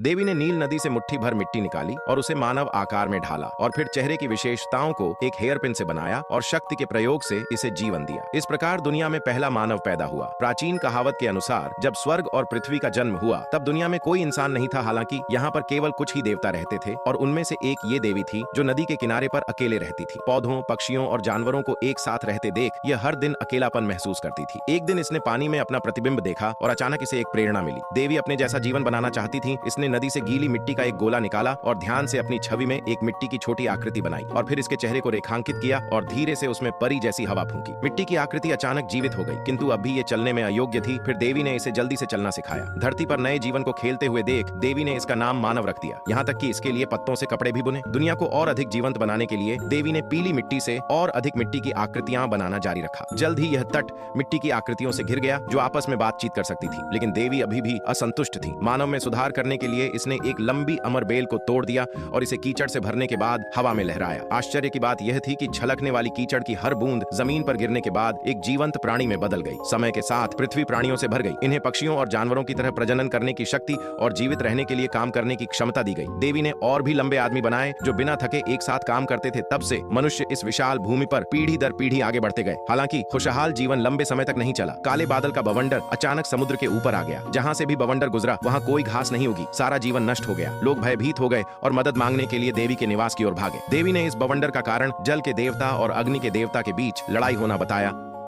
देवी ने नील नदी से मुट्ठी भर मिट्टी निकाली और उसे मानव आकार में ढाला और फिर चेहरे की विशेषताओं को एक हेयर पिन से बनाया और शक्ति के प्रयोग से इसे जीवन दिया। इस प्रकार दुनिया में पहला मानव पैदा हुआ। प्राचीन कहावत के अनुसार जब स्वर्ग और पृथ्वी का जन्म हुआ तब दुनिया में कोई इंसान नहीं था। हालांकि यहाँ पर केवल कुछ ही देवता रहते थे और उनमें से एक ये देवी थी जो नदी के किनारे पर अकेले रहती थी। पौधों, पक्षियों और जानवरों को एक साथ रहते देख यह हर दिन अकेलापन महसूस करती थी। एक दिन इसने पानी में अपना प्रतिबिंब देखा और अचानक इसे एक प्रेरणा मिली। देवी अपने जैसा जीवन बनाना चाहती थी। इसने नदी से गीली मिट्टी का एक गोला निकाला और ध्यान से अपनी छवि में एक मिट्टी की छोटी आकृति बनाई और फिर इसके चेहरे को रेखांकित किया और धीरे से उसमें परी जैसी हवा फूंकी। मिट्टी की आकृति अचानक जीवित हो गई, किंतु अब भी ये चलने में अयोग्य थी। फिर देवी ने इसे जल्दी से चलना सिखाया। धरती पर नए जीवन को खेलते हुए देख देवी ने इसका नाम मानव रख दिया। यहाँ तक कि इसके लिए पत्तों से कपड़े भी बुने। दुनिया को और अधिक जीवंत बनाने के लिए देवी ने पीली मिट्टी से और अधिक मिट्टी की आकृतियां बनाना जारी रखा। जल्द ही यह तट मिट्टी की आकृतियों से घिर गया जो आपस में बातचीत कर सकती थी। लेकिन देवी अभी भी असंतुष्ट थी। मानव में सुधार करने के लिए इसने एक लंबी अमर बेल को तोड़ दिया और इसे कीचड़ से भरने के बाद हवा में लहराया। आश्चर्य की बात यह थी कि छलकने वाली कीचड़ की हर बूंद जमीन पर गिरने के बाद एक जीवंत प्राणी में बदल गई। समय के साथ पृथ्वी प्राणियों से भर गई। इन्हें पक्षियों और जानवरों की तरह प्रजनन करने की शक्ति और जीवित रहने के लिए काम करने की क्षमता दी गई। देवी ने और भी लंबे आदमी बनाए जो बिना थके एक साथ काम करते थे। तब से मनुष्य इस विशाल भूमि पर पीढ़ी दर पीढ़ी आगे बढ़ते गए। हालांकि खुशहाल जीवन लंबे समय तक नहीं चला। काले बादल का बवंडर अचानक समुद्र के ऊपर आ गया। जहां से भी बवंडर गुजरा वहां कोई घास नहीं उगी। सारा जीवन नष्ट हो गया। लोग भयभीत हो गए और मदद मांगने के लिए देवी के निवास की ओर भागे। देवी ने इस बवंडर का कारण जल के देवता और अग्नि के देवता के बीच लड़ाई होना बताया।